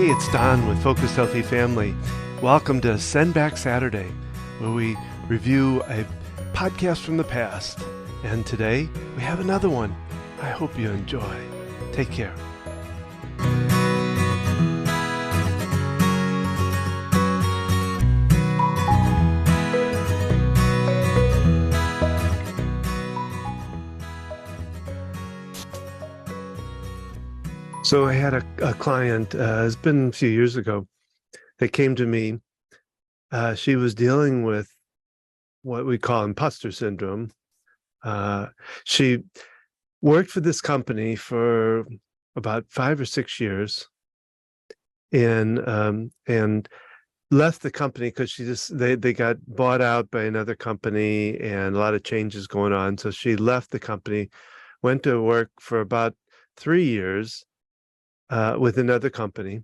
Hey, it's Don with Focused Healthy Family. Welcome to Sendback Saturday, where we review a podcast from the past. And today, we have another one. I hope you enjoy. Take care. So I had a client, it's been a few years ago, that came to me. She was dealing with what we call imposter syndrome. She worked for this company for about 5 or 6 years and left the company because they got bought out by another company and a lot of changes going on. So she left the company, went to work for about 3 years with another company.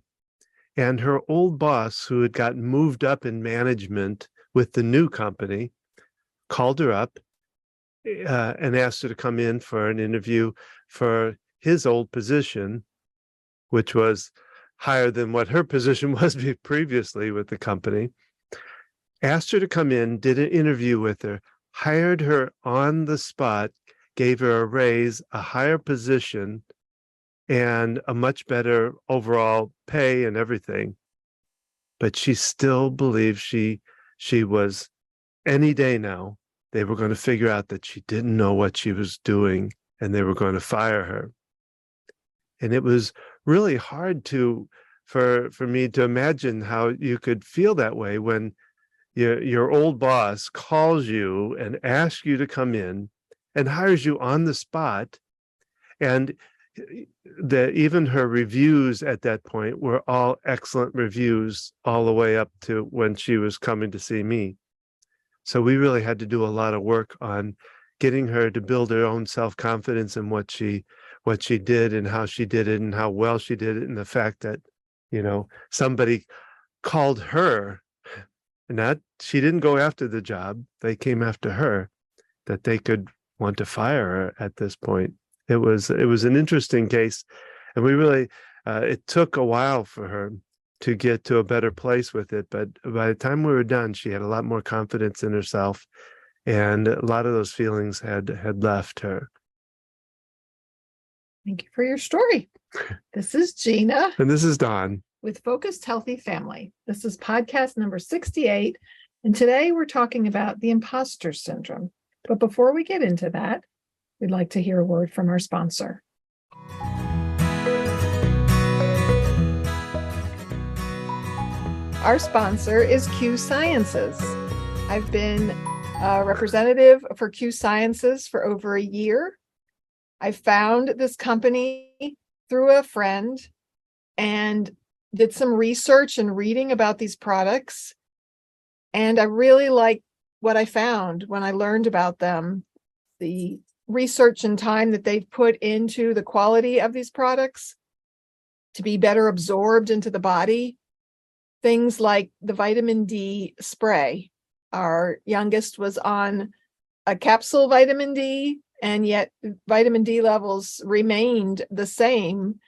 And her old boss, who had gotten moved up in management with the new company, called her up and asked her to come in for an interview for his old position, which was higher than what her position was previously with the company. Asked her to come in, did an interview with her, hired her on the spot, gave her a raise, a higher position, and a much better overall pay and everything. But she still believed she was, any day now, they were going to figure out that she didn't know what she was doing and they were going to fire her. And it was really hard for me to imagine how you could feel that way when your old boss calls you and asks you to come in and hires you on the spot. And even her reviews at that point were all excellent reviews all the way up to when she was coming to see me. So we really had to do a lot of work on getting her to build her own self-confidence in what she did and how she did it and how well she did it, and the fact that, somebody called her, and she didn't go after the job, they came after her, that they could want to fire her at this point. It was an interesting case, and we really it took a while for her to get to a better place with it. But by the time we were done, she had a lot more confidence in herself, and a lot of those feelings had left her. Thank you for your story. This is Gina. And this is Don. With Focused Healthy Family. This is podcast number 68. And today we're talking about the imposter syndrome. But before we get into that, we'd like to hear a word from our sponsor. Our sponsor is Q Sciences. I've been a representative for Q Sciences for over a year. I found this company through a friend and did some research and reading about these products. And I really liked what I found when I learned about them. The research and time that they've put into the quality of these products to be better absorbed into the body. Things like the vitamin D spray. Our youngest was on a capsule vitamin D, and yet vitamin D levels remained the same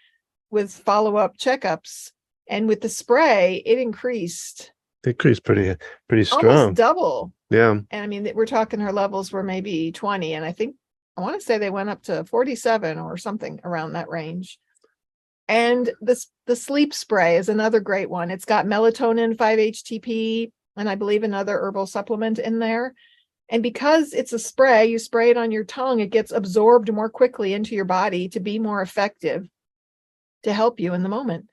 with follow-up checkups. And with the spray, it increased. Pretty strong. Almost double. Yeah. And I mean, we're talking her levels were maybe 20, and I want to say they went up to 47 or something around that range. And the sleep spray is another great one. It's got melatonin, 5-HTP, and I believe another herbal supplement in there. And because it's a spray, you spray it on your tongue, it gets absorbed more quickly into your body to be more effective to help you in the moment.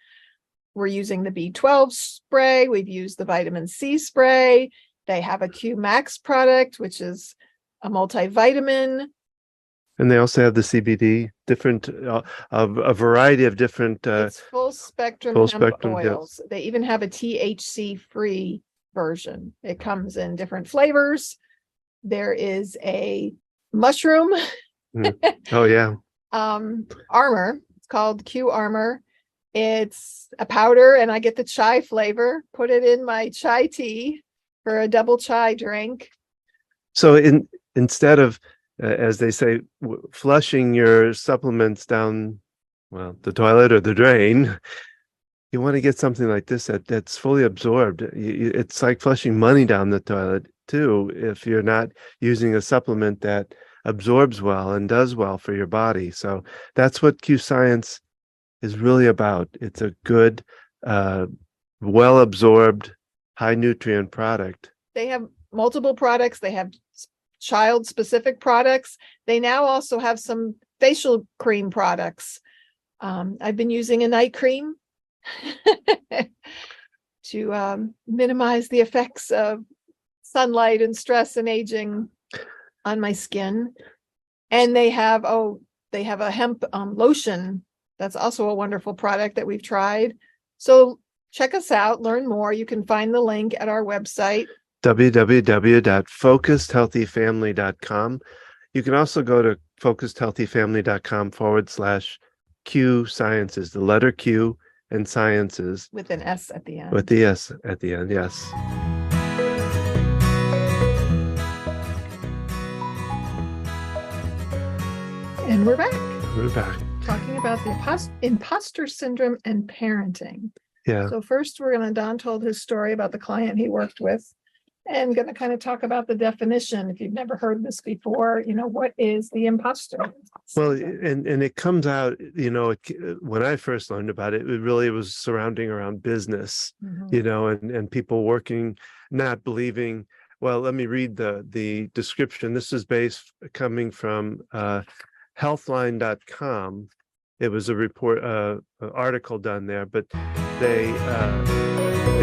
We're using the B12 spray. We've used the vitamin C spray. They have a Q Max product, which is a multivitamin. And they also have the CBD, different, a variety of different. It's full spectrum hemp oils. Yes. They even have a THC-free version. It comes in different flavors. There is a mushroom. Oh, yeah. Armor. It's called Q Armor. It's a powder, and I get the chai flavor. Put it in my chai tea for a double chai drink. So instead of as they say, flushing your supplements down, the toilet or the drain, you want to get something like this that's fully absorbed. It's like flushing money down the toilet too, if you're not using a supplement that absorbs well and does well for your body. So that's what Q Science is really about. It's a good, well absorbed, high nutrient product. They have multiple products. They have child specific products. They now also have some facial cream products. I've been using a night cream to minimize the effects of sunlight and stress and aging on my skin. And they have a hemp lotion. That's also a wonderful product that we've tried. So check us out, learn more. You can find the link at our website, www.focusedhealthyfamily.com. You can also go to focusedhealthyfamily.com/Q Sciences, the letter Q and Sciences. with an S at the end. With the S at the end, yes. And we're back. We're back. Talking about the imposter syndrome and parenting. Yeah. So first Don told his story about the client he worked with, and going to kind of talk about the definition. If you've never heard this before, what is the imposter? Well, and it comes out, when I first learned about it, it really was surrounding around business, and people working, not believing. Well, let me read the description. This is coming from healthline.com. It was a report, article done there, but they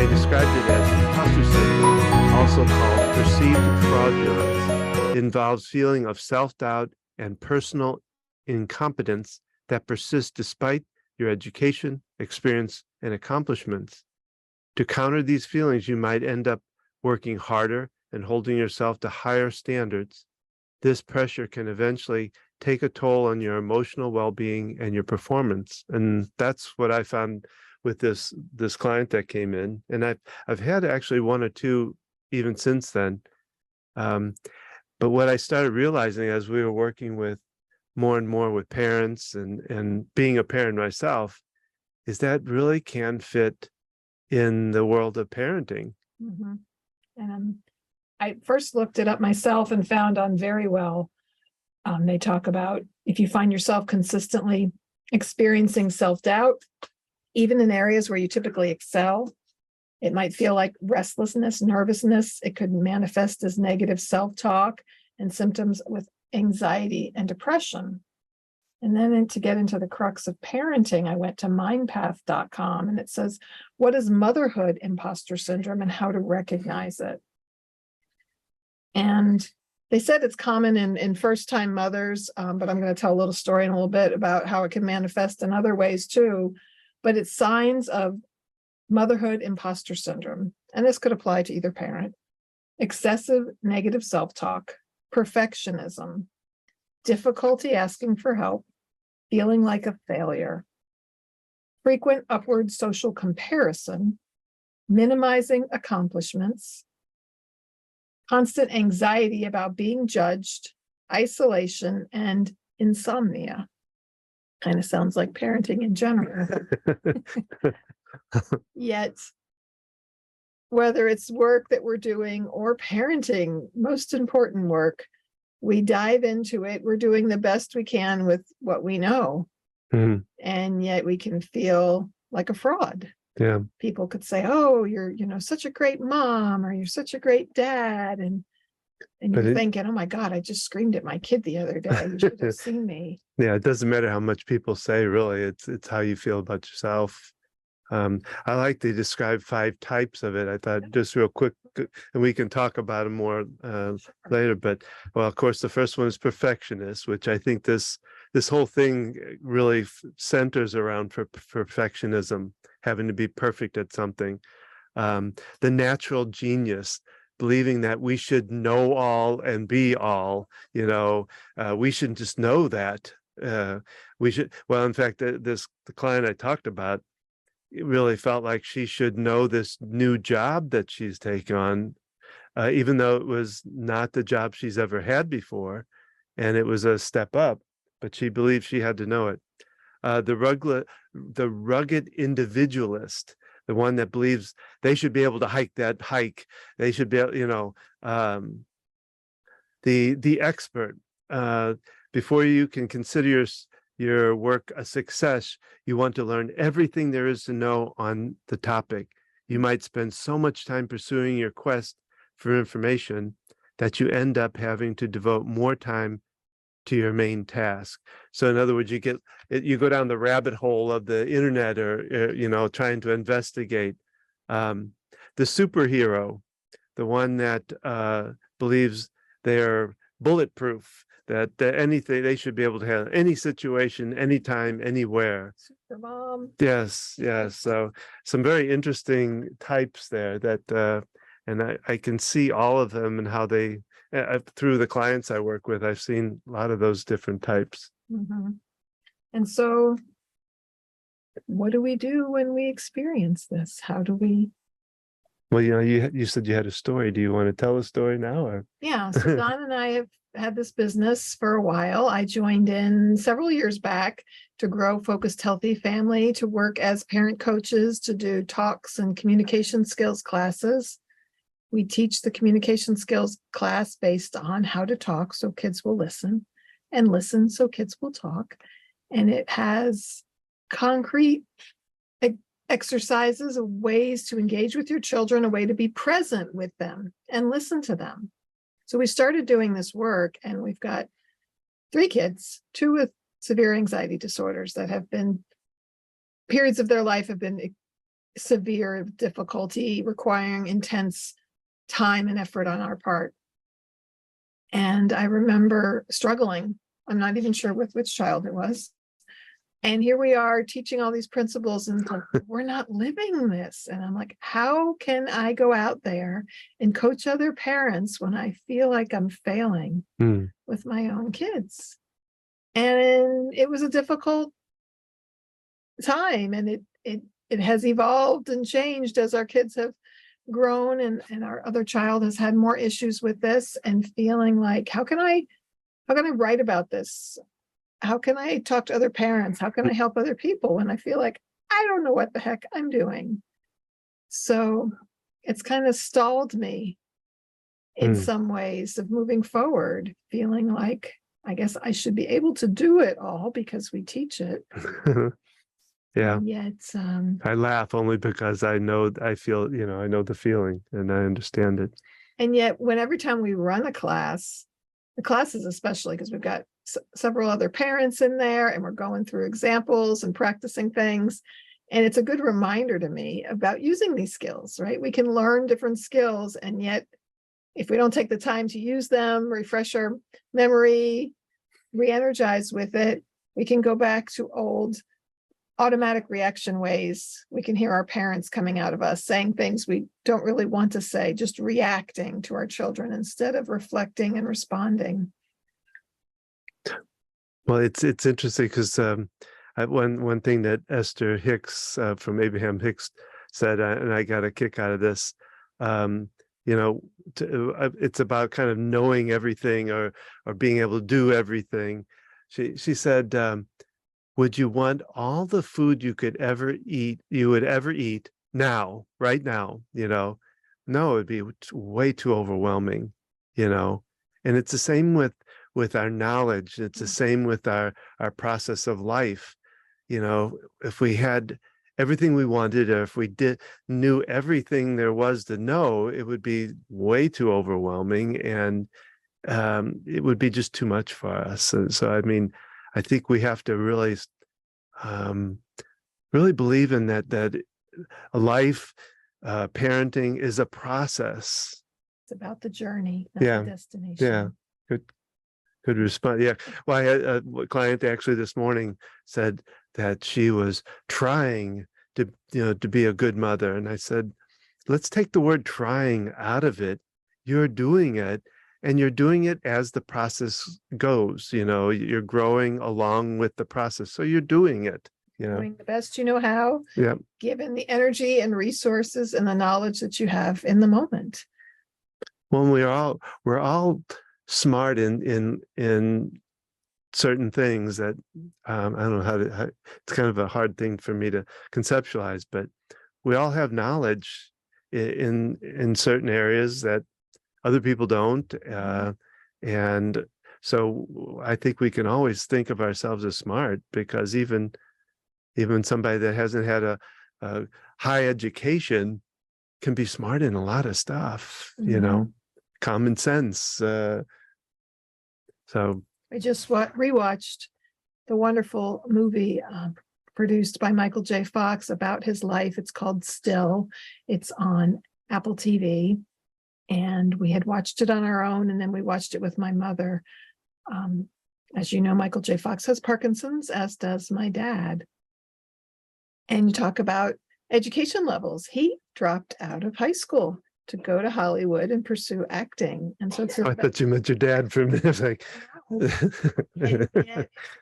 described it as imposter syndrome, also called perceived fraudulence. It involves feeling of self-doubt and personal incompetence that persists despite your education, experience, and accomplishments. To counter these feelings, you might end up working harder and holding yourself to higher standards. This pressure can eventually take a toll on your emotional well-being and your performance. And that's what I found with this client that came in. And I've had actually one or two even since then. But what I started realizing as we were working with more and more with parents and being a parent myself, is that really can fit in the world of parenting. Mm-hmm. And I first looked it up myself and found on Verywell, they talk about if you find yourself consistently experiencing self-doubt, even in areas where you typically excel, it might feel like restlessness, nervousness. It could manifest as negative self-talk and symptoms with anxiety and depression. And then to get into the crux of parenting, I went to mindpath.com, and it says, what is motherhood imposter syndrome and how to recognize it? And they said it's common in first-time mothers, but I'm going to tell a little story in a little bit about how it can manifest in other ways too. But it's signs of motherhood imposter syndrome, and this could apply to either parent: excessive negative self-talk, perfectionism, difficulty asking for help, feeling like a failure, frequent upward social comparison, minimizing accomplishments, constant anxiety about being judged, isolation, and insomnia. Kind of sounds like parenting in general. Yet, whether it's work that we're doing or parenting, most important work, we dive into it. We're doing the best we can with what we know. Mm-hmm. And yet we can feel like a fraud. Yeah. People could say, oh, you're, such a great mom, or you're such a great dad. And you're thinking, oh my God, I just screamed at my kid the other day. You should have seen me. Yeah. It doesn't matter how much people say, really. It's how you feel about yourself. I like to describe 5 types of it. I thought just real quick, and we can talk about them more later. But well, of course, the first one is perfectionist, which I think this whole thing really centers around perfectionism, having to be perfect at something. The natural genius, believing that we should know all and be all. We shouldn't just know that. We should. Well, in fact, the client I talked about, it really felt like she should know this new job that she's taken on, even though it was not the job she's ever had before, and it was a step up, but she believed she had to know it. the rugged individualist, the one that believes they should be able to hike that hike. They should be, the expert. Before you can consider your work a success, you want to learn everything there is to know on the topic. You might spend so much time pursuing your quest for information that you end up having to devote more time to your main task. So in other words, you go down the rabbit hole of the internet, or trying to investigate. The superhero, the one that believes they're bulletproof, that anything, they should be able to handle any situation, anytime, anywhere. Super mom. Yes. So some very interesting types there that, and I can see all of them and how they, through the clients I work with, I've seen a lot of those different types. Mm-hmm. And so what do we do when we experience this? How do we? Well, you said you had a story. Do you want to tell a story now, or? Yeah. So Don and I have had this business for a while. I joined in several years back to grow Focused Healthy Family, to work as parent coaches, to do talks and communication skills classes. We teach the communication skills class based on how to talk so kids will listen, and listen so kids will talk. And it has concrete exercises of ways to engage with your children, a way to be present with them and listen to them. So we started doing this work, and we've got 3 kids, 2 with severe anxiety disorders that have been, periods of their life have been severe difficulty, requiring intense time and effort on our part. And I remember struggling. I'm not even sure with which child it was. And here we are teaching all these principles, and we're not living this. And I'm like, how can I go out there and coach other parents when I feel like I'm failing with my own kids? And it was a difficult time, and it has evolved and changed as our kids have grown, and our other child has had more issues with this, and feeling like, how can I write about this? How can I talk to other parents? How can I help other people when I feel like I don't know what the heck I'm doing? So it's kind of stalled me in some ways of moving forward, feeling like, I guess I should be able to do it all because we teach it. Yeah. Yet, I laugh only because I know the feeling and I understand it. And yet, every time we run a class, the classes especially, because we've got several other parents in there, and we're going through examples and practicing things. And it's a good reminder to me about using these skills, right? We can learn different skills, and yet if we don't take the time to use them, refresh our memory, re-energize with it, we can go back to old automatic reaction ways. We can hear our parents coming out of us saying things we don't really want to say, just reacting to our children instead of reflecting and responding. Well, it's interesting because one thing that Esther Hicks from Abraham Hicks said, and I got a kick out of this, it's about kind of knowing everything or being able to do everything. She said, would you want all the food you would ever eat now, right now? No, it'd be way too overwhelming, and it's the same with our knowledge. It's the same with our process of life. If we had everything we wanted, or if we knew everything there was to know, it would be way too overwhelming, and it would be just too much for us. And so, I think we have to really believe in that a life, parenting is a process. It's about the journey, not the destination. Yeah, good response. Yeah, well, I had a client actually this morning said that she was trying to be a good mother, and I said, let's take the word trying out of it. You're doing it. And you're doing it as the process goes, you're growing along with the process. So you're doing it, Doing the best you know how, given the energy and resources and the knowledge that you have in the moment. Well, we're all smart in certain things that I don't know it's kind of a hard thing for me to conceptualize, but we all have knowledge in certain areas that other people don't. And so I think we can always think of ourselves as smart, because even somebody that hasn't had a high education can be smart in a lot of stuff, common sense. So I just rewatched the wonderful movie produced by Michael J. Fox about his life. It's called Still. It's on Apple TV. And we had watched it on our own, and then we watched it with my mother. As you know, Michael J. Fox has Parkinson's, as does my dad. And you talk about education levels. He dropped out of high school to go to Hollywood and pursue acting. And so it's I thought you meant your dad for a minute. It's like, and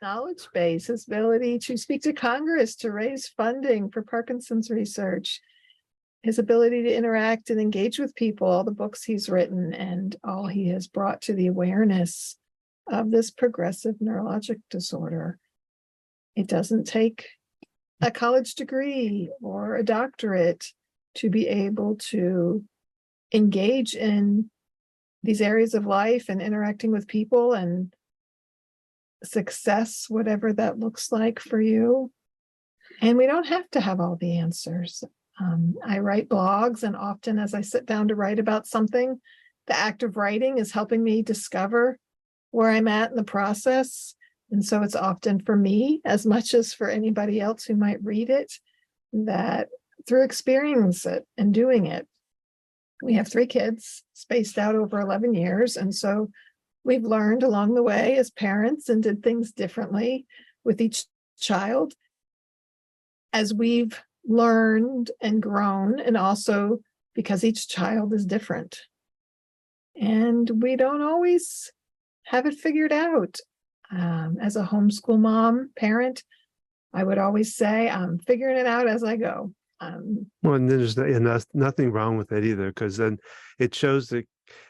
knowledge base, his ability to speak to Congress to raise funding for Parkinson's research, his ability to interact and engage with people, all the books he's written, and all he has brought to the awareness of this progressive neurologic disorder. It doesn't take a college degree or a doctorate to be able to engage in these areas of life and interacting with people and success, whatever that looks like for you. And we don't have to have all the answers. I write blogs, and often as I sit down to write about something, the act of writing is helping me discover where I'm at in the process. And so it's often for me, as much as for anybody else who might read it, that through experience it and doing it. We have 3 kids spaced out over 11 years. And so we've learned along the way as parents and did things differently with each child as we've learned and grown, and also because each child is different. And we don't always have it figured out. As a homeschool parent, I would always say, I'm figuring it out as I go. Well, and there's nothing wrong with it either, because then it shows that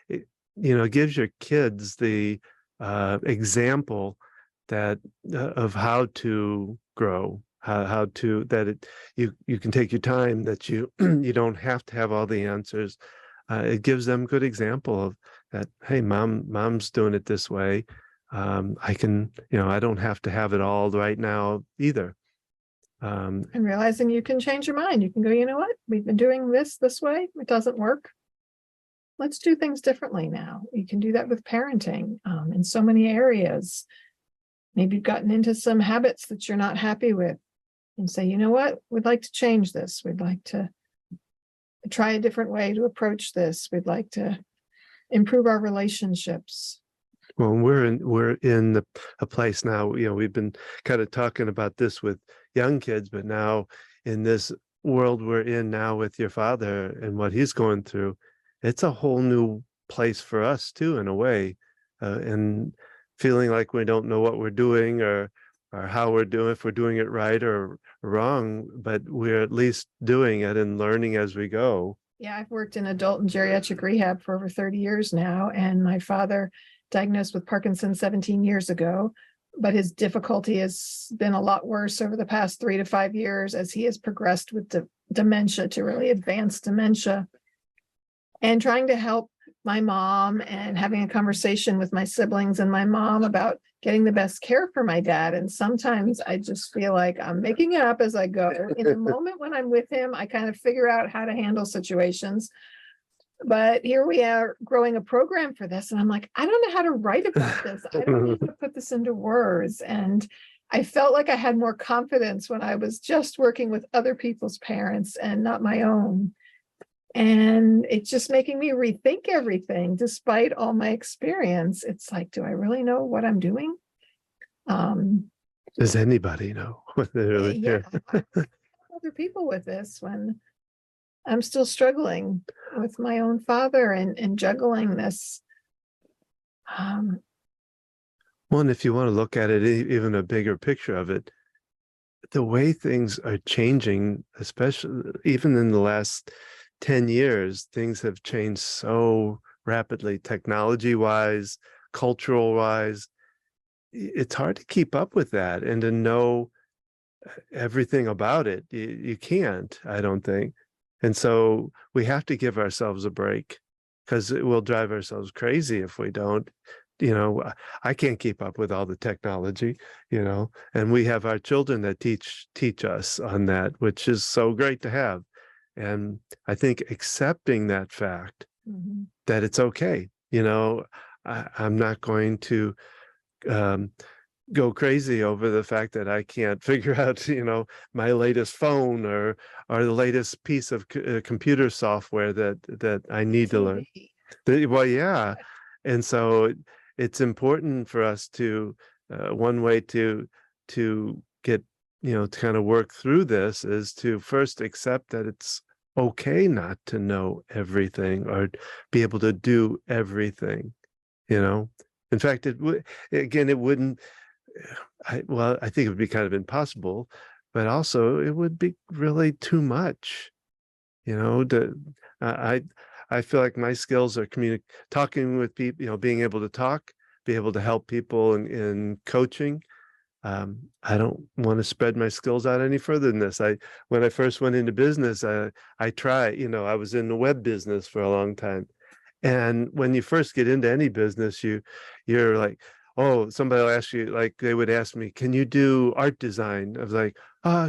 it gives your kids the example that of how to grow, how to you can take your time, that you you don't have to have all the answers. It gives them good example of that. Hey, mom's doing it this way. I can, I don't have to have it all right now either. And realizing you can change your mind. You can go, you know what? We've been doing this way. It doesn't work. Let's do things differently now. You can do that with parenting in so many areas. Maybe you've gotten into some habits that you're not happy with, and say, you know what? We'd like to change this. We'd like to try a different way to approach this. We'd like to improve our relationships. Well, we're in a place now, we've been kind of talking about this with young kids, but now in this world we're in now with your father and what he's going through, it's a whole new place for us too, in a way, and feeling like we don't know what we're doing or how we're doing, if we're doing it right or wrong, but we're at least doing it and learning as we go. Yeah, I've worked in adult and geriatric rehab for over 30 years now, and my father diagnosed with Parkinson's 17 years ago, but his difficulty has been a lot worse over the past 3 to 5 years as he has progressed with dementia to really advanced dementia. And trying to help my mom and having a conversation with my siblings and my mom about getting the best care for my dad. And sometimes I just feel like I'm making it up as I go. In the moment when I'm with him, I kind of figure out how to handle situations. But here we are growing a program for this. And I'm like, I don't know how to write about this. I don't know how to put this into words. And I felt like I had more confidence when I was just working with other people's parents and not my own. And it's just making me rethink everything, despite all my experience. It's like, do I really know what I'm doing? Does anybody know what they're really doing? Other people with this when I'm still struggling with my own father and juggling this. Well, and if you want to look at it, even a bigger picture of it, the way things are changing, especially even in the last 10 years, things have changed so rapidly, technology-wise, cultural-wise. it's hard to keep up with that and to know everything about it. You can't, I don't think. And so we have to give ourselves a break, because it will drive ourselves crazy if we don't. I can't keep up with all the technology, and we have our children that teach us on that, which is so great to have. And I think accepting that fact, that it's okay, I'm not going to go crazy over the fact that I can't figure out, my latest phone or the latest piece of computer software that I need to learn. Well, yeah. And so it's important for us to, one way to get, to kind of work through this is to first accept that it's okay not to know everything or be able to do everything, In fact, it wouldn't, I think it would be kind of impossible, but also it would be really too much, I feel like my skills are talking with people, being able to talk, be able to help people in coaching. I don't want to spread my skills out any further than this. When I first went into business, I tried, I was in the web business for a long time. And when you first get into any business, you're like, oh, somebody will ask you, like they would ask me, can you do art design? I was like,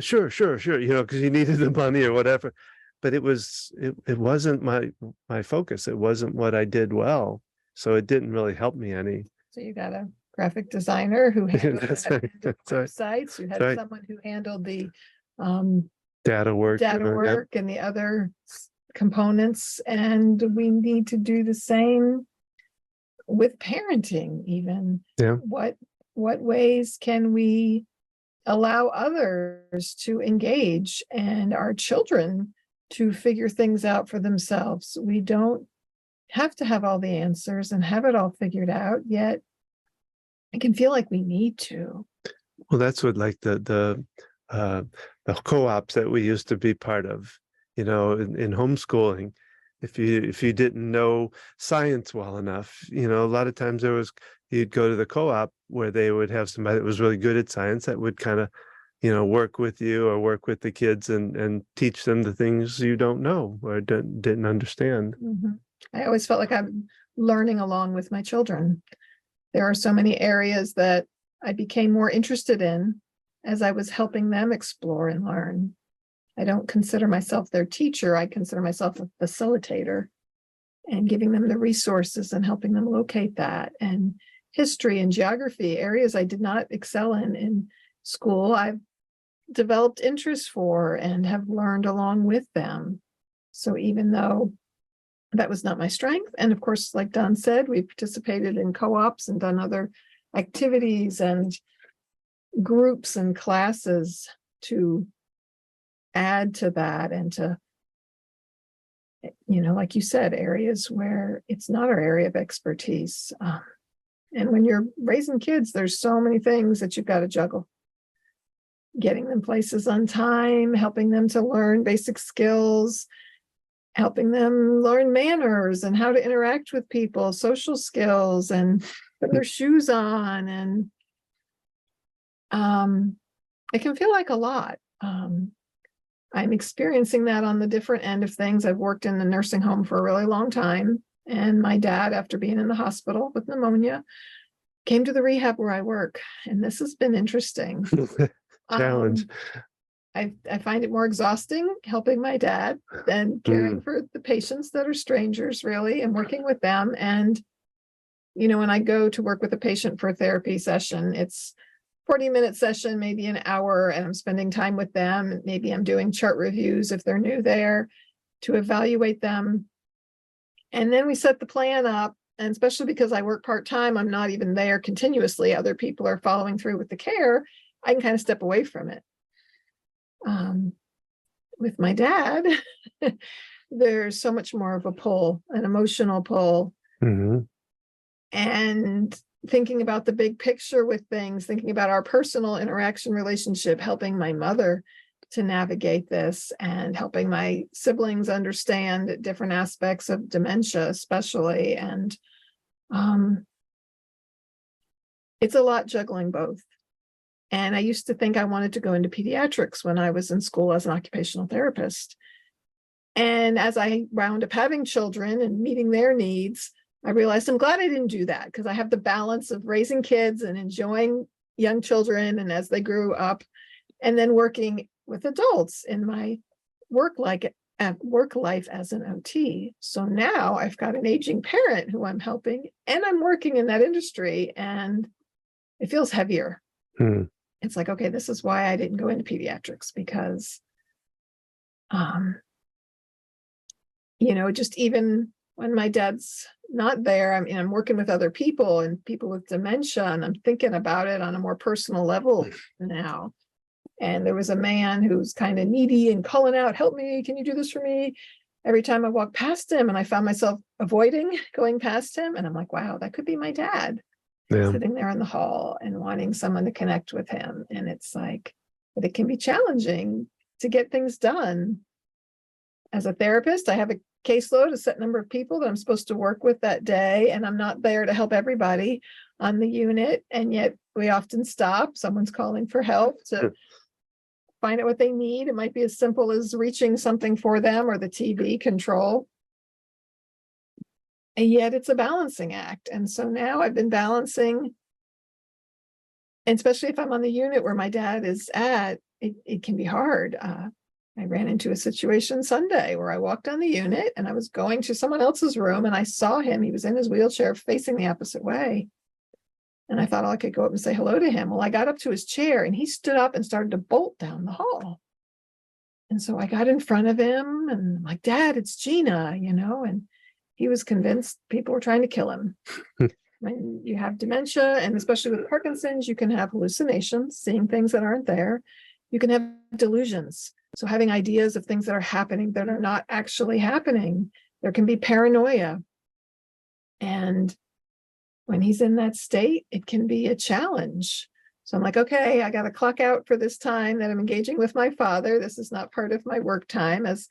sure, because you needed the money or whatever. But it wasn't my focus. It wasn't what I did well. So it didn't really help me any. So you got a graphic designer who handled That's that right. end of That's right. websites. You had That's right. someone who handled the Data work. Yep. and the other components. And we need to do the same with parenting even. Yeah. What ways can we allow others to engage and our children to figure things out for themselves? We don't have to have all the answers and have it all figured out, yet I can feel like we need to. Well, that's what, like the co-ops that we used to be part of, in homeschooling. If you didn't know science well enough, a lot of times you'd go to the co-op where they would have somebody that was really good at science that would kind of, work with you or work with the kids and teach them the things you don't know or didn't understand. I always felt like I'm learning along with my children. There are so many areas that I became more interested in as I was helping them explore and learn. I don't consider myself their teacher. I consider myself a facilitator and giving them the resources and helping them locate that. And history and geography, areas I did not excel in school, I've developed interest for and have learned along with them. So even though that was not my strength, and of course, like Don said, we participated in co-ops and done other activities and groups and classes to add to that and to, like you said, areas where it's not our area of expertise. And when you're raising kids, there's so many things that you've got to juggle. Getting them places on time, helping them to learn basic skills, helping them learn manners and how to interact with people, social skills, and put their shoes on. And it can feel like a lot. I'm experiencing that on the different end of things. I've worked in the nursing home for a really long time. And my dad, after being in the hospital with pneumonia, came to the rehab where I work. And this has been interesting. Challenge. I find it more exhausting helping my dad than caring for the patients that are strangers, really, and working with them. And, when I go to work with a patient for a therapy session, it's 40-minute session, maybe an hour, and I'm spending time with them. Maybe I'm doing chart reviews if they're new there to evaluate them. And then we set the plan up. And especially because I work part-time, I'm not even there continuously. Other people are following through with the care. I can kind of step away from it. With my dad, there's so much more of a pull, an emotional pull. And thinking about the big picture with things, thinking about our personal interaction relationship, helping my mother to navigate this and helping my siblings understand different aspects of dementia, especially. And it's a lot juggling both. And I used to think I wanted to go into pediatrics when I was in school as an occupational therapist. And as I wound up having children and meeting their needs, I realized I'm glad I didn't do that, because I have the balance of raising kids and enjoying young children and as they grew up, and then working with adults in my work life as an OT. So now I've got an aging parent who I'm helping, and I'm working in that industry, and it feels heavier. It's like, okay, this is why I didn't go into pediatrics, because just even when my dad's not there, I'm working with other people and people with dementia, and I'm thinking about it on a more personal level now. And there was a man who's kind of needy and calling out, help me, can you do this for me? Every time I walked past him, and I found myself avoiding going past him. And I'm like, wow, that could be my dad sitting there in the hall and wanting someone to connect with him. And it's like, but it can be challenging to get things done. As a therapist, I have a caseload, a set number of people that I'm supposed to work with that day, and I'm not there to help everybody on the unit. And yet we often stop. Someone's calling for help to find out what they need. It might be as simple as reaching something for them or the TV control. And yet it's a balancing act. And so now I've been balancing, and especially if I'm on the unit where my dad is at, it can be hard. I ran into a situation Sunday where I walked on the unit and I was going to someone else's room, and I saw him. He was in his wheelchair facing the opposite way. And I thought, I could go up and say hello to him. Well, I got up to his chair and he stood up and started to bolt down the hall. And so I got in front of him and I'm like, Dad, it's Gina, and he was convinced people were trying to kill him. When you have dementia, and especially with Parkinson's, you can have hallucinations, seeing things that aren't there. You can have delusions. So having ideas of things that are happening that are not actually happening. There can be paranoia. And when he's in that state, it can be a challenge. So I'm like, okay, I got to clock out for this time that I'm engaging with my father. This is not part of my work time, as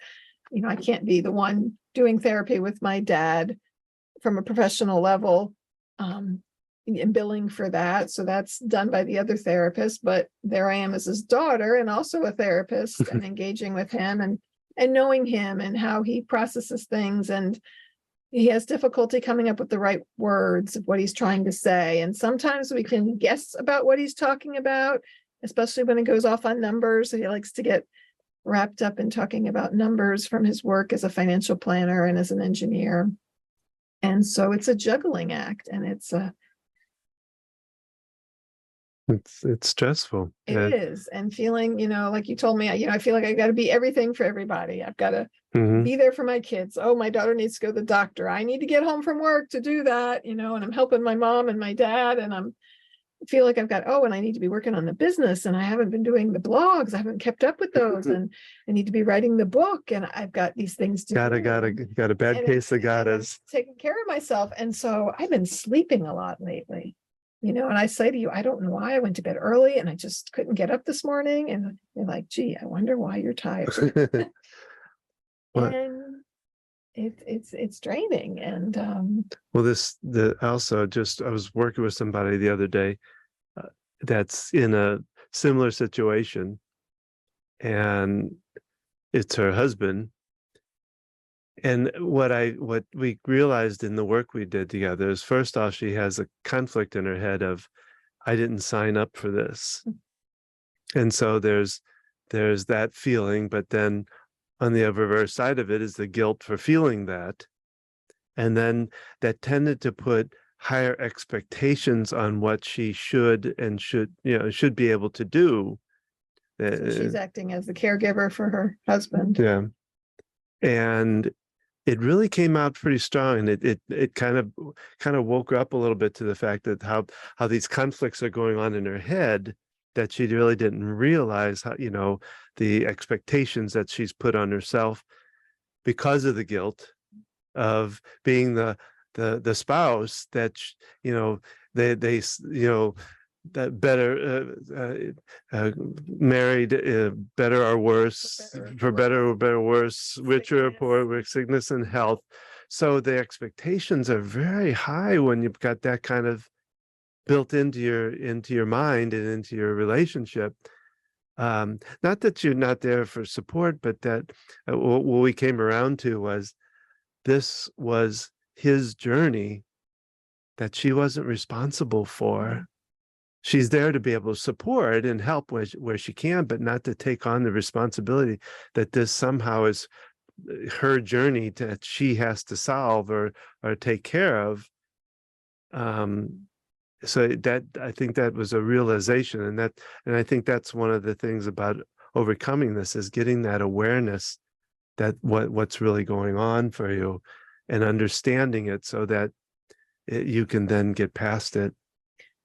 I can't be the one doing therapy with my dad from a professional level, and billing for that. So that's done by the other therapist, but there I am as his daughter and also a therapist and engaging with him and knowing him and how he processes things. And he has difficulty coming up with the right words of what he's trying to say. And sometimes we can guess about what he's talking about, especially when it goes off on numbers. He likes to get wrapped up in talking about numbers from his work as a financial planner and as an engineer. And so it's a juggling act, and it's stressful. It is. And feeling, like you told me, I feel like I got to be everything for everybody. I've got to be there for my kids. Oh, my daughter needs to go to the doctor. I need to get home from work to do that, and I'm helping my mom and my dad, and I feel like I've got, and I need to be working on the business, and I haven't been doing the blogs. I haven't kept up with those, and I need to be writing the book, and I've got these things to do. Got a bad case of goddess. Taking care of myself. And so I've been sleeping a lot lately. And I say to you, I don't know why I went to bed early and I just couldn't get up this morning. And you're like, gee, I wonder why you're tired. And it's draining. And I was working with somebody the other day that's in a similar situation, and it's her husband. And what we realized in the work we did together is, first off, she has a conflict in her head of, I didn't sign up for this. And so there's that feeling, but then on the reverse side of it is the guilt for feeling that. And then that tended to put higher expectations on what she should be able to do. So she's acting as the caregiver for her husband. Yeah. And it really came out pretty strong, and it kind of woke her up a little bit to the fact that how these conflicts are going on in her head, that she really didn't realize how, the expectations that she's put on herself because of the guilt of being the spouse that they that better married, better or worse, for better or better worse, richer or poor, with sickness and health. So the expectations are very high when you've got that kind of built into your mind and into your relationship. Not that you're not there for support, but that what we came around to was this was his journey that she wasn't responsible for. She's there to be able to support and help where she can, but not to take on the responsibility that this somehow is her journey that she has to solve or take care of. So that, I think that was a realization, and I think that's one of the things about overcoming this, is getting that awareness that what's really going on for you and understanding it so that you can then get past it.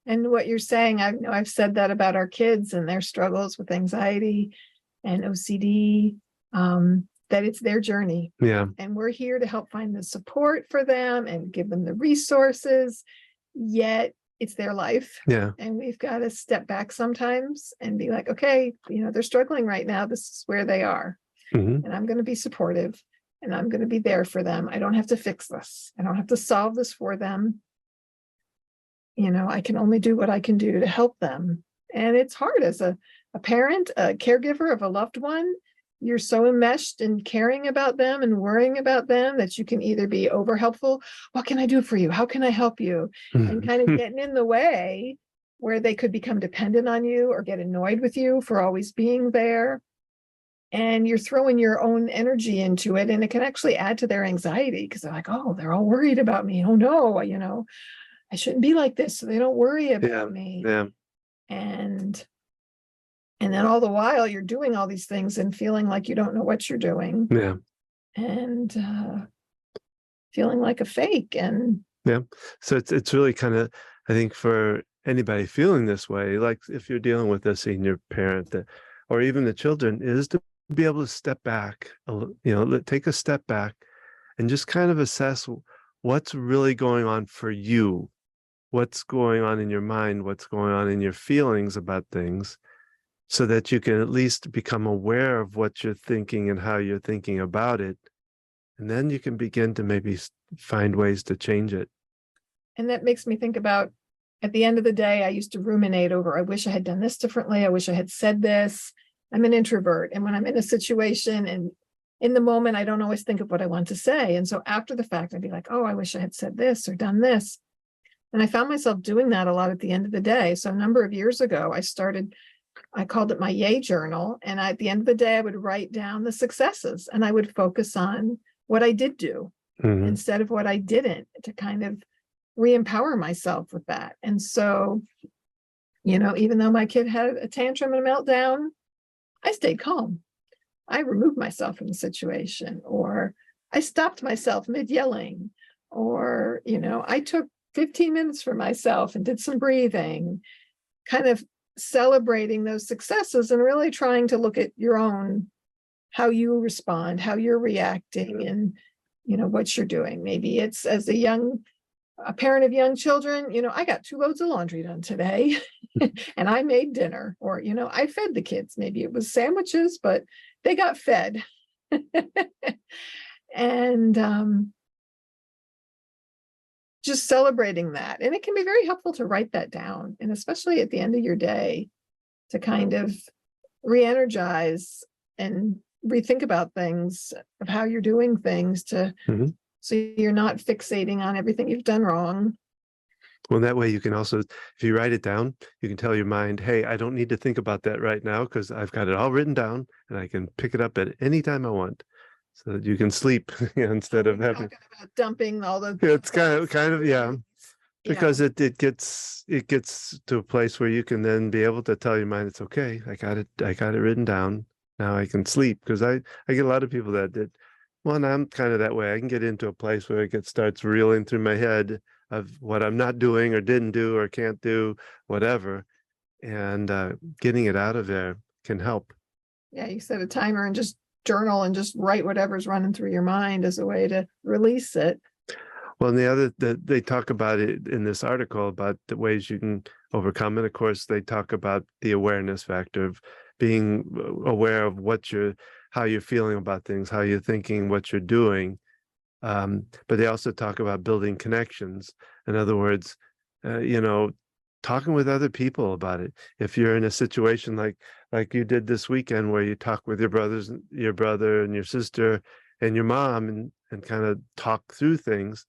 And what you're saying, I've said that about our kids and their struggles with anxiety and OCD, that it's their journey. Yeah. And we're here to help find the support for them and give them the resources, yet it's their life. Yeah. And we've got to step back sometimes and be like, okay, they're struggling right now. This is where they are. Mm-hmm. And I'm going to be supportive and I'm going to be there for them. I don't have to fix this. I don't have to solve this for them. I can only do what I can do to help them. And it's hard as a parent, a caregiver of a loved one. You're so enmeshed in caring about them and worrying about them that you can either be over helpful. What can I do for you? How can I help you? And kind of getting in the way where they could become dependent on you or get annoyed with you for always being there. And you're throwing your own energy into it. And it can actually add to their anxiety because they're like, oh, they're all worried about me. Oh, no, I shouldn't be like this. So they don't worry about me. Yeah. And then all the while you're doing all these things and feeling like you don't know what you're doing. Yeah. And feeling like a fake. And yeah. So it's really kind of, I think, for anybody feeling this way, like if you're dealing with a senior parent or even the children, is to be able to step back, take a step back and just kind of assess what's really going on for you, what's going on in your mind, what's going on in your feelings about things, so that you can at least become aware of what you're thinking and how you're thinking about it. And then you can begin to maybe find ways to change it. And that makes me think about, at the end of the day, I used to ruminate over, I wish I had done this differently. I wish I had said this. I'm an introvert. And when I'm in a situation and in the moment, I don't always think of what I want to say. And so after the fact, I'd be like, oh, I wish I had said this or done this. And I found myself doing that a lot at the end of the day. So a number of years ago, I called it my yay journal. And at the end of the day, I would write down the successes and I would focus on what I did do instead of what I didn't, to kind of re-empower myself with that. And so, even though my kid had a tantrum and a meltdown, I stayed calm. I removed myself from the situation, or I stopped myself mid-yelling, or, I took 15 minutes for myself and did some breathing, kind of celebrating those successes and really trying to look at your own, how you respond, how you're reacting, and, what you're doing. Maybe it's as a parent of young children, I got 2 loads of laundry done today and I made dinner, or, I fed the kids. Maybe it was sandwiches, but they got fed. And just celebrating that. And it can be very helpful to write that down. And especially at the end of your day, to kind of re-energize and rethink about things, of how you're doing things, so you're not fixating on everything you've done wrong. Well, that way you can also, if you write it down, you can tell your mind, hey, I don't need to think about that right now because I've got it all written down and I can pick it up at any time I want, so that you can sleep instead of having about dumping all the. It's kind of yeah, because it gets to a place where you can then be able to tell your mind, it's okay, I got it written down. Now I can sleep, because I get a lot of people that did. Well, and I'm kind of that way. I can get into a place where it starts reeling through my head of what I'm not doing or didn't do or can't do, whatever. And getting it out of there can help. Yeah, you set a timer and just journal and just write whatever's running through your mind as a way to release it. Well, and they talk about it in this article about the ways you can overcome it. Of course, they talk about the awareness factor of being aware of how you're feeling about things, how you're thinking, what you're doing. But they also talk about building connections. In other words, talking with other people about it. If you're in a situation like you did this weekend, where you talk with your brother and your sister and your mom, and kind of talk through things,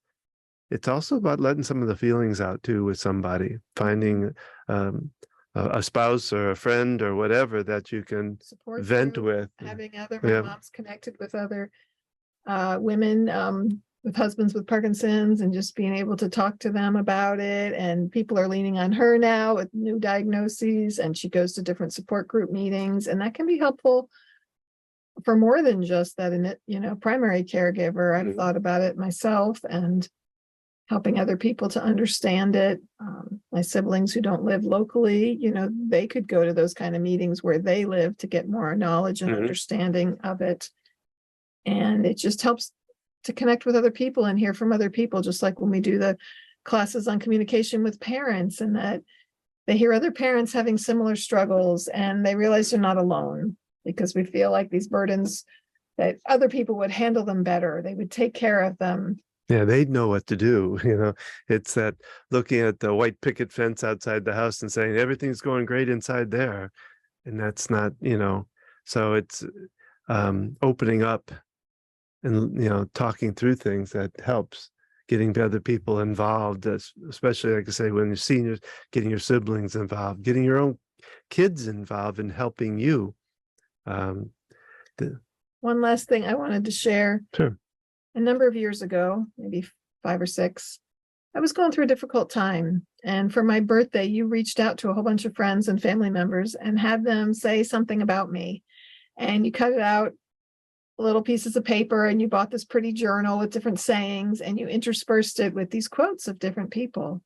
it's also about letting some of the feelings out too with somebody, finding a spouse or a friend or whatever that you can Support vent group, with. having other, Yeah. my mom's connected with other women with husbands with Parkinson's, and just being able to talk to them about it. And people are leaning on her now with new diagnoses, and she goes to different support group meetings, and that can be helpful for more than just that, primary caregiver. I've thought about it myself, and helping other people to understand it. My siblings who don't live locally, they could go to those kind of meetings where they live to get more knowledge and understanding of it. And it just helps to connect with other people and hear from other people, just like when we do the classes on communication with parents, and that they hear other parents having similar struggles and they realize they're not alone, because we feel like these burdens, that other people would handle them better. They would take care of them. Yeah, they'd know what to do. It's that looking at the white picket fence outside the house and saying everything's going great inside there. And that's not, so it's opening up and, talking through things that helps, getting other people involved, especially, like I say, when you're seniors, getting your siblings involved, getting your own kids involved in helping you. One last thing I wanted to share. Sure. A number of years ago, maybe 5 or 6, I was going through a difficult time. And for my birthday, you reached out to a whole bunch of friends and family members and had them say something about me. And you cut it out, little pieces of paper, and you bought this pretty journal with different sayings, and you interspersed it with these quotes of different people.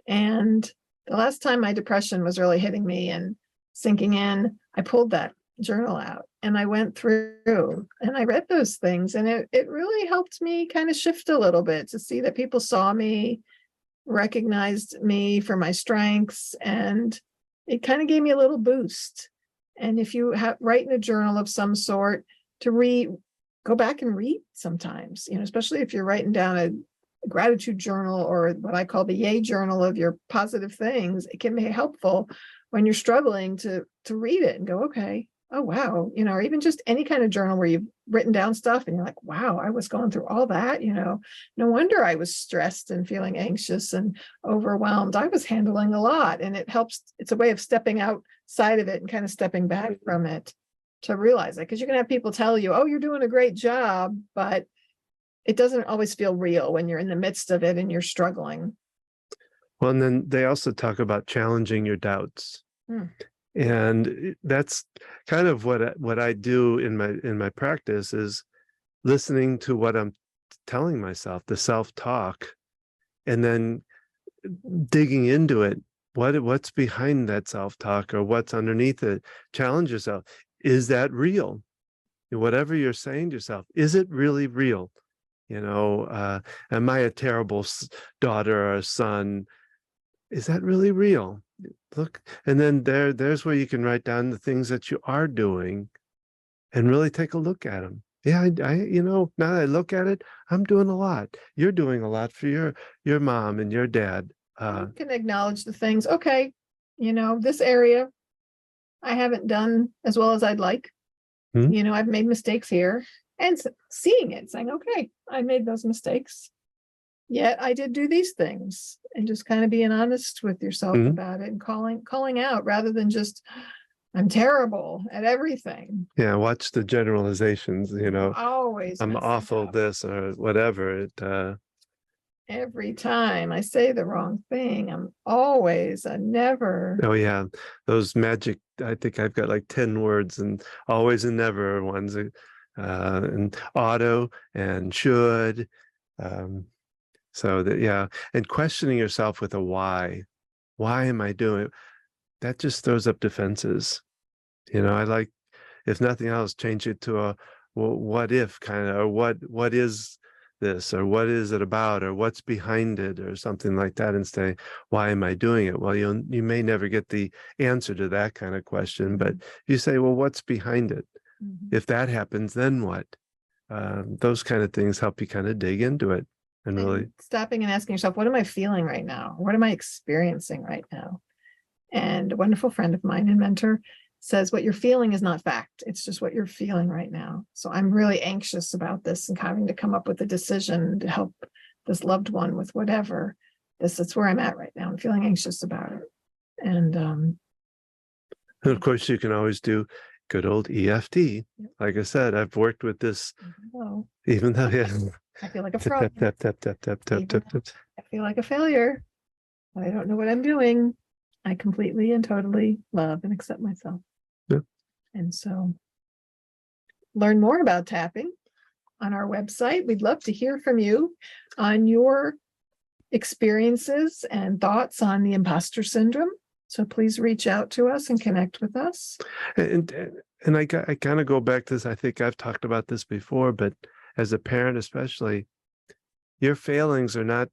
And the last time my depression was really hitting me and sinking in, I pulled that journal out and I went through and I read those things, and it really helped me kind of shift a little bit, to see that people saw me, recognized me for my strengths, and it kind of gave me a little boost. And if you write in a journal of some sort, to go back and read sometimes, especially if you're writing down a gratitude journal, or what I call the yay journal of your positive things, it can be helpful when you're struggling to read it and go, okay, oh, wow, or even just any kind of journal where you've written down stuff and you're like, wow, I was going through all that, no wonder I was stressed and feeling anxious and overwhelmed. I was handling a lot. And it helps. It's a way of stepping outside of it and kind of stepping back from it, to realize it, because you can have people tell you, oh, you're doing a great job, but it doesn't always feel real when you're in the midst of it and you're struggling. Well, and then they also talk about challenging your doubts. And that's kind of what I do in my practice, is listening to what I'm telling myself, the self-talk, and then digging into it. What's behind that self-talk, or what's underneath it? Challenge yourself. Is that real? Whatever you're saying to yourself, is it really real? Am I a terrible daughter or son? Is that really real? Look, and then there's where you can write down the things that you are doing and really take a look at them. Yeah, I now that I look at it, I'm doing a lot. You're doing a lot for your mom and your dad. You can acknowledge the things. Okay, this area I haven't done as well as I'd like. I've made mistakes here, and seeing it, saying, okay, I made those mistakes, yet I did do these things, and just kind of being honest with yourself about it, and calling out, rather than just, I'm terrible at everything. Yeah, watch the generalizations, always I'm awful this or whatever. Every time I say the wrong thing, I'm always a never. Oh yeah, those magic, I think I've got like 10 words, and always and never ones, and auto and should. So that, yeah, and questioning yourself with a why. Why am I doing it? That just throws up defenses. I like, if nothing else, change it to a, well, what if kind of, or what is this, or what is it about, or what's behind it, or something like that, and say, why am I doing it? Well, you may never get the answer to that kind of question, but you say, well, what's behind it? If that happens, then what? Those kind of things help you kind of dig into it. and really stopping and asking yourself, what am I feeling right now? What am I experiencing right now? And a wonderful friend of mine and mentor says, what you're feeling is not fact. It's just what you're feeling right now. So I'm really anxious about this and having to come up with a decision to help this loved one with whatever. It's where I'm at right now. I'm feeling anxious about it. And of course, you can always do good old EFT. Like I said, I've worked with this, even though I feel like a tap, fraud. tap, tap, tap, tap, tap, tap, tap. I feel like a failure. I don't know what I'm doing. I completely and totally love and accept myself. Yeah. And so learn more about tapping on our website. We'd love to hear from you on your experiences and thoughts on the imposter syndrome. So please reach out to us and connect with us. And I kind of go back to this. I think I've talked about this before, but as a parent, especially, your failings are not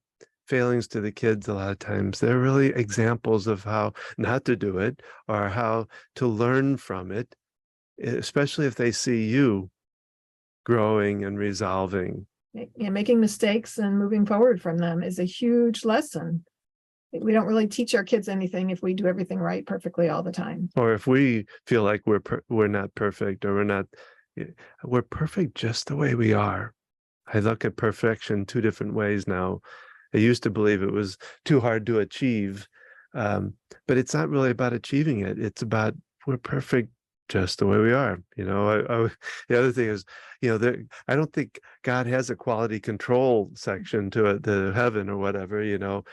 failings to the kids a lot of times. They're really examples of how not to do it or how to learn from it, especially if they see you growing and resolving. Yeah, making mistakes and moving forward from them is a huge lesson. We don't really teach our kids anything if we do everything right perfectly all the time. Or if we feel like we're not perfect, or we're perfect just the way we are. I look at perfection two different ways now. I used to believe it was too hard to achieve, but it's not really about achieving it. It's about we're perfect just the way we are. The other thing is, I don't think God has a quality control section to it, the heaven or whatever, or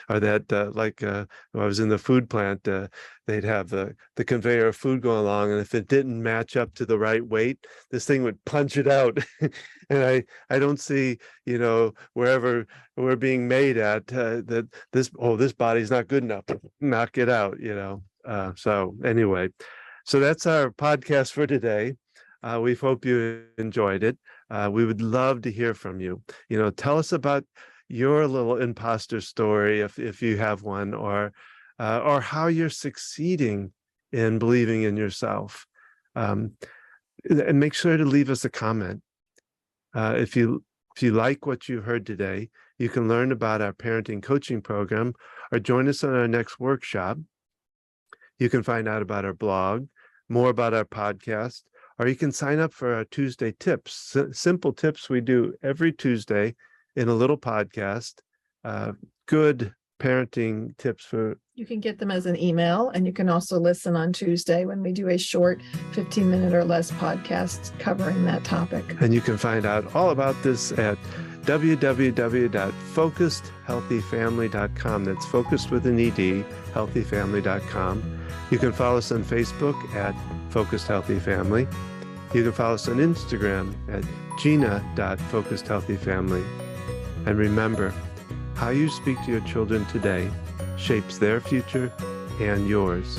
that when I was in the food plant, they'd have the conveyor of food going along, and if it didn't match up to the right weight, this thing would punch it out. And I don't see, wherever we're being made at, that this body's not good enough, knock it out, so anyway. So that's our podcast for today. We hope you enjoyed it. We would love to hear from you. Tell us about your little imposter story, if you have one, or how you're succeeding in believing in yourself. And make sure to leave us a comment. If you like what you heard today, you can learn about our parenting coaching program or join us on our next workshop. You can find out about our blog, more about our podcast, or you can sign up for our Tuesday tips, simple tips we do every Tuesday in a little podcast, good parenting tips for. You can get them as an email, and you can also listen on Tuesday when we do a short 15-minute or less podcast covering that topic. And you can find out all about this at www.focusedhealthyfamily.com. That's focused with an ED, healthyfamily.com. You can follow us on Facebook at Focused Healthy Family. You can follow us on Instagram at gina.focusedhealthyfamily. And remember, how you speak to your children today shapes their future and yours.